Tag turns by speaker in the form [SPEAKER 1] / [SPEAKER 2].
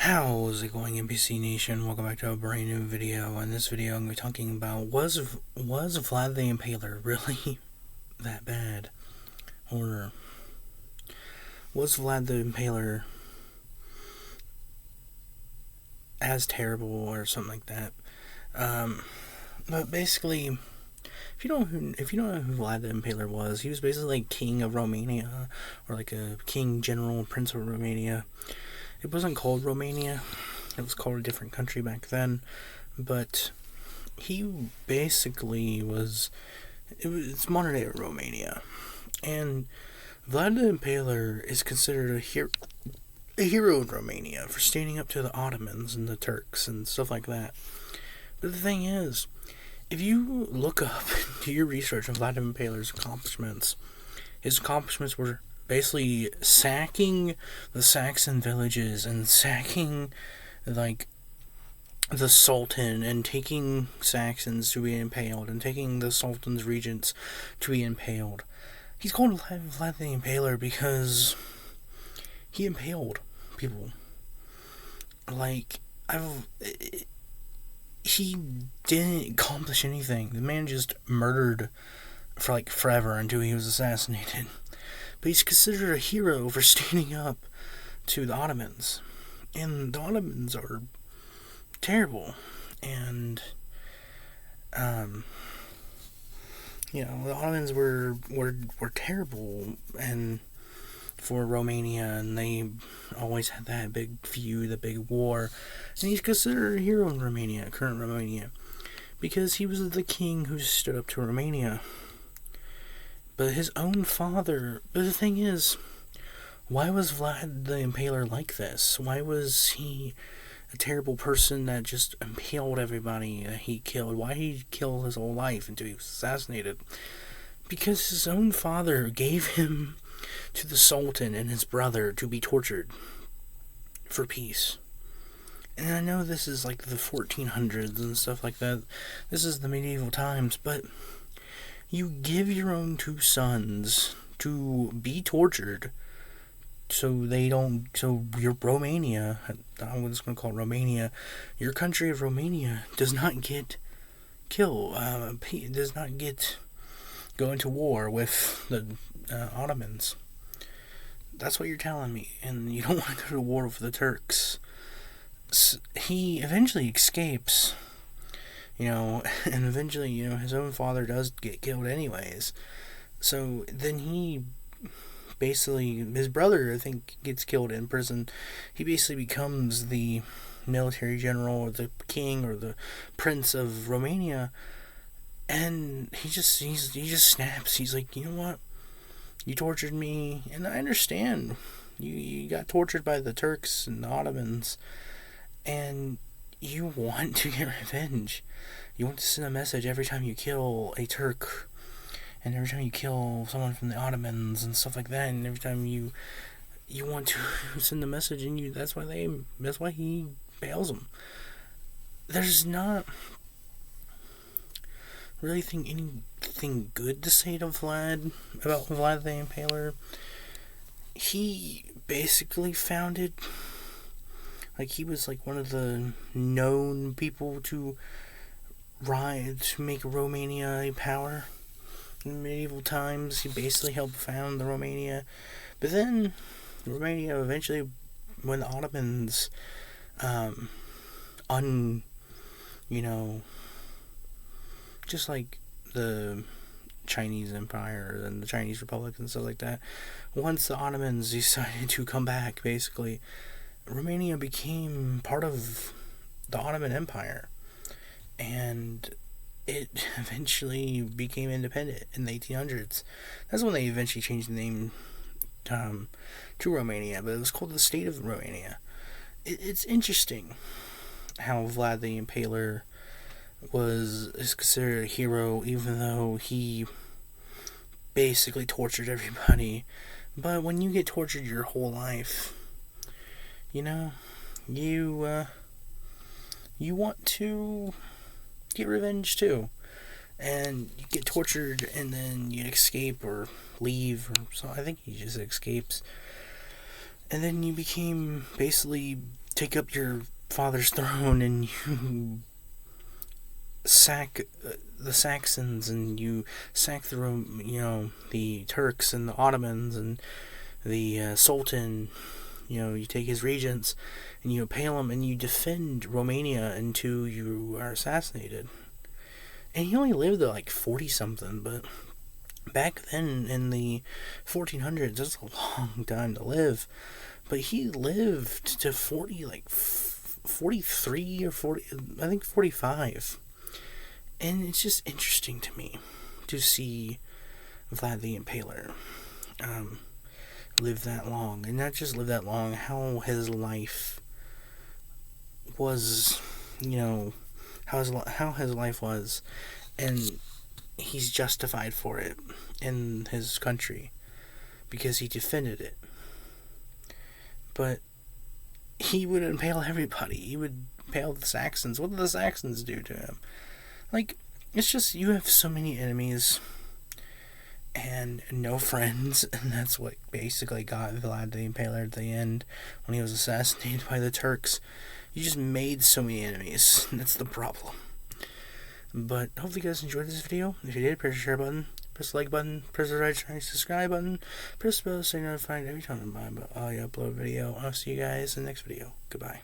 [SPEAKER 1] How is it going, NPC Nation? Welcome back to a brand new video. In this video, I'm going to be talking about was Vlad the Impaler really that bad, or was Vlad the Impaler as terrible, or something like that. But basically, if you don't know who Vlad the Impaler was, he was basically like king of Romania, or like a king, general, prince of Romania. It wasn't called Romania. It was called a different country back then. But he basically was... It's modern day Romania. And Vlad the Impaler is considered a hero in Romania for standing up to the Ottomans and the Turks and stuff like that. But the thing is, if you look up, do your research on Vlad the Impaler's accomplishments, his accomplishments were basically sacking the Saxon villages and sacking, like, the Sultan and taking Saxons to be impaled and taking the Sultan's regents to be impaled. He's called Vlad the Impaler because he impaled people. Like, he didn't accomplish anything. The man just murdered for like forever until he was assassinated. But he's considered a hero for standing up to the Ottomans. And the Ottomans are terrible. And, the Ottomans were terrible and for Romania, and they always had that big feud, the big war. And he's considered a hero in Romania, current Romania, because he was the king who stood up to Romania. But his own father... But the thing is, why was Vlad the Impaler like this? Why was he a terrible person that just impaled everybody that he killed? Why did he kill his whole life until he was assassinated? Because his own father gave him to the Sultan and his brother to be tortured for peace. And I know this is like the 1400s and stuff like that. This is the medieval times, but... You give your own two sons to be tortured so your Romania, I'm just going to call it Romania, your country of Romania does not get killed, does not go into war with the Ottomans. That's what you're telling me, and you don't want to go to war with the Turks. He eventually escapes. And eventually, his own father does get killed anyways. So then his brother, I think, gets killed in prison. He basically becomes the military general or the king or the prince of Romania. And he just snaps. He's like, you know what? You tortured me, and I understand. You got tortured by the Turks and the Ottomans, and you want to get revenge. You want to send a message every time you kill a Turk, and every time you kill someone from the Ottomans and stuff like that, and every time you want to send a message, and that's why he bails them. There's not really anything good to say about Vlad the Impaler. He basically founded, he was like one of the known people to make Romania a power in medieval times. He basically helped found the Romania. But then Romania eventually, when the Ottomans just like the Chinese Empire and the Chinese Republic and stuff like that, once the Ottomans decided to come back, basically Romania became part of the Ottoman Empire, and it eventually became independent in the 1800s. That's when they eventually changed the name to Romania, but it was called the State of Romania. It's interesting how Vlad the Impaler is considered a hero, even though he basically tortured everybody. But when you get tortured your whole life, you want to get revenge too. And you get tortured and then you escape or leave, or so I think he just escapes. And then you became basically take up your father's throne and you sack the Saxons, and you sack the Turks and the Ottomans and the Sultan. You take his regents and you impale him, and you defend Romania until you are assassinated. And he only lived to like 40 something, but back then in the 1400s, that's a long time to live. But he lived to 43 or 40, I think 45. And it's just interesting to me to see Vlad the Impaler live that long. And not just live that long, how his life was, how his life was. And he's justified for it in his country because he defended it. But he would impale everybody. He would impale the Saxons. What did the Saxons do to him? Like, it's just, you have so many enemies and no friends, and that's what basically got Vlad the Impaler at the end when he was assassinated by the Turks. You just made so many enemies, and that's the problem. But hopefully you guys enjoyed this video. If you did, press the share button, press the like button, press the right subscribe button, press the bell so you're notified every time I upload a video. I'll see you guys in the next video. Goodbye.